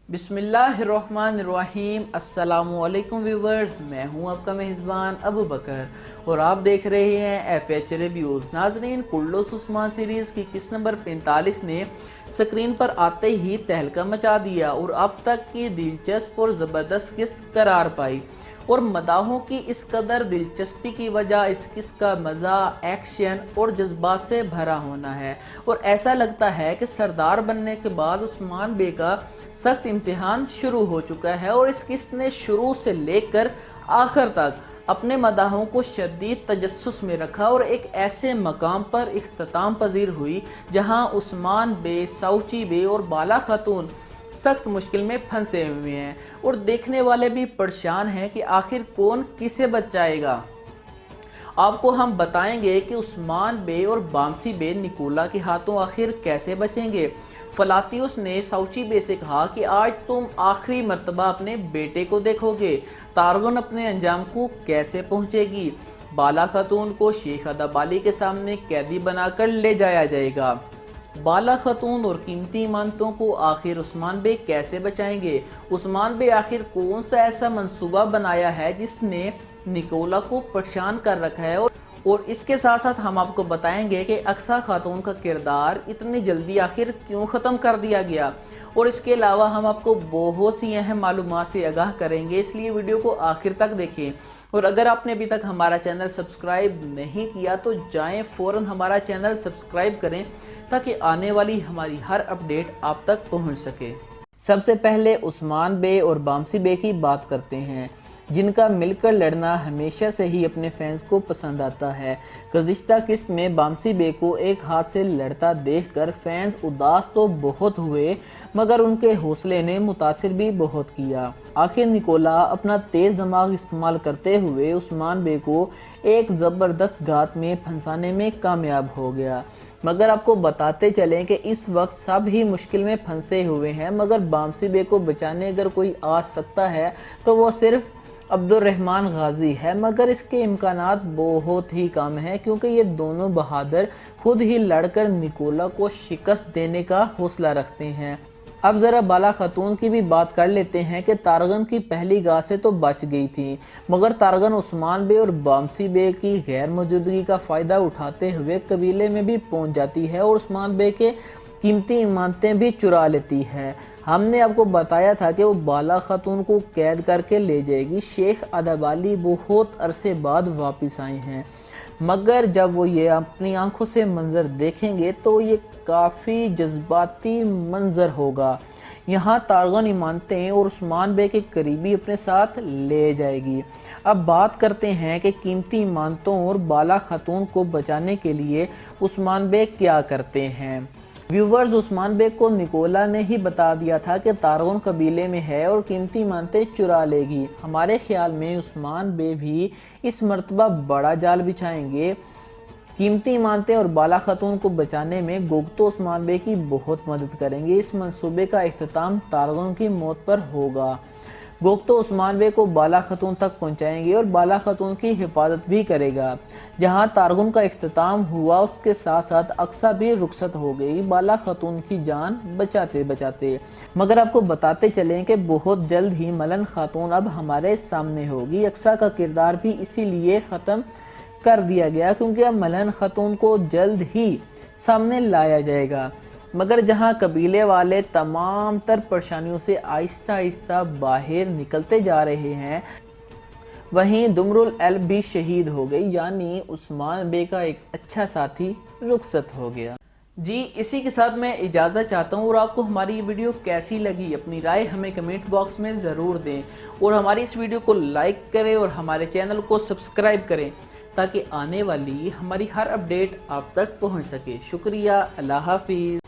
बिस्मिल्लाहिर्रहमानिर्रहीम। अस्सलामुअलैकुम व्यूवर्स, मैं हूं आपका मेज़बान अबू बकर और आप देख रहे हैं FH रिव्यूज़। नाजरीन, कुल्लूस उस्मान सीरीज़ की किस्त नंबर 45 ने स्क्रीन पर आते ही तहलका मचा दिया और अब तक की दिलचस्प और ज़बरदस्त किस्त करार पाई। और मदाहों की इस कदर दिलचस्पी की वजह इस किस्त का मज़ा, एक्शन और जज्बात से भरा होना है। और ऐसा लगता है कि सरदार बनने के बाद उस्मान बे का सख्त इम्तिहान शुरू हो चुका है और इस किस्त ने शुरू से लेकर आखिर तक अपने मदाहों को शदीद तजस्सुस में रखा और एक ऐसे मकाम पर इख्तिताम पजीर हुई जहां उस्मान बे, साउची बे और बाला खातून सख्त मुश्किल में फंसे हुए हैं और देखने वाले भी परेशान हैं कि आखिर कौन किसे बचाएगा। आपको हम बताएंगे कि उस्मान बे और बामसी बे निकोला के हाथों आखिर कैसे बचेंगे। फलातियुस ने साउची बे से कहा कि आज तुम आखिरी मर्तबा अपने बेटे को देखोगे। तारगन अपने अंजाम को कैसे पहुंचेगी। बाला खातून को शेख अदाबाली के सामने कैदी बनाकर ले जाया जाएगा। बाला खातून और कीमती इमानतों को आखिर उस्मान बे कैसे बचाएंगे। उस्मान बे आखिर कौन सा ऐसा मंसूबा बनाया है जिसने निकोला को परेशान कर रखा है। और इसके साथ साथ हम आपको बताएंगे कि अक्सा खातून का किरदार इतनी जल्दी आखिर क्यों ख़त्म कर दिया गया। और इसके अलावा हम आपको बहुत सी अहम मालूमात से आगाह करेंगे, इसलिए वीडियो को आखिर तक देखें। और अगर आपने अभी तक हमारा चैनल सब्सक्राइब नहीं किया तो जाएं फ़ौरन हमारा चैनल सब्सक्राइब करें ताकि आने वाली हमारी हर अपडेट आप तक पहुंच सके। सबसे पहले उस्मान बे और बामसी बे की बात करते हैं, जिनका मिलकर लड़ना हमेशा से ही अपने फैंस को पसंद आता है। गुज़िश्ता किस्त में बामसी बे को एक हाथ से लड़ता देखकर फैंस उदास तो बहुत हुए मगर उनके हौसले ने मुतासिर भी बहुत किया। आखिर निकोला अपना तेज़ दिमाग इस्तेमाल करते हुए उस्मान बे को एक ज़बरदस्त घात में फंसाने में कामयाब हो गया। मगर आपको बताते चलें कि इस वक्त सब ही मुश्किल में फंसे हुए हैं, मगर बामसी बे को बचाने अगर कोई आ सकता है तो वो सिर्फ अब्दुर्रहमान गाजी है। मगर इसके इम्कानात बहुत ही कम है क्योंकि ये दोनों बहादुर खुद ही लड़कर निकोला को शिकस्त देने का हौसला रखते हैं। अब ज़रा बाला खातून की भी बात कर लेते हैं कि तारगन की पहली गाह से तो बच गई थी, मगर तारगन उस्मान बे और बामसी बे की गैर मौजूदगी का फ़ायदा उठाते हुए कबीले में भी पहुंच जाती है और उस्मान बे के कीमती इमानतें भी चुरा लेती है। हमने आपको बताया था कि वो बाला खातून को कैद करके ले जाएगी। शेख अदाबाली बहुत अरसे बाद वापस आए हैं, मगर जब वो ये अपनी आंखों से मंजर देखेंगे तो ये काफ़ी जज्बाती मंजर होगा। यहाँ तारगन इमानतें और उस्मान बे के करीबी अपने साथ ले जाएगी। अब बात करते हैं कि कीमती इमानतों और बाला खातून को बचाने के लिए उस्मान बे क्या करते हैं। व्यूवर्स, उस्मान बे को निकोला ने ही बता दिया था कि तारगन कबीले में है और कीमती इमानतें चुरा लेगी। हमारे ख्याल में उस्मान बे भी इस मर्तबा बड़ा जाल बिछाएंगे। कीमती इमानतें और बाला खातून को बचाने में गोगतो उस्मान बे की बहुत मदद करेंगे। इस मंसूबे का इख्तिताम तारगन की मौत पर होगा। गोगतो उस्मान बे को बाला खातून तक पहुंचाएंगे और बाला खातून की हिफाजत भी करेगा। जहां तारगन का इख्तिताम हुआ उसके साथ साथ अक्सा भी रुखसत हो गई, बाला खातून की जान बचाते बचाते। मगर आपको बताते चलें कि बहुत जल्द ही मलन खातून अब हमारे सामने होगी। अक्सा का किरदार भी इसीलिए ख़त्म कर दिया गया क्योंकि अब मलन खातून को जल्द ही सामने लाया जाएगा। मगर जहां कबीले वाले तमाम तर परेशानियों से आहिस्ता आहिस्ता बाहर निकलते जा रहे हैं, वहीं दुमरुल एल्ब भी शहीद हो गई, यानी उस्मान बे का एक अच्छा साथी रुखसत हो गया। जी, इसी के साथ मैं इजाज़त चाहता हूँ और आपको हमारी ये वीडियो कैसी लगी अपनी राय हमें कमेंट बॉक्स में ज़रूर दें और हमारी इस वीडियो को लाइक करें और हमारे चैनल को सब्सक्राइब करें ताकि आने वाली हमारी हर अपडेट आप तक पहुँच सके। शुक्रिया, अल्लाह हाफिज़।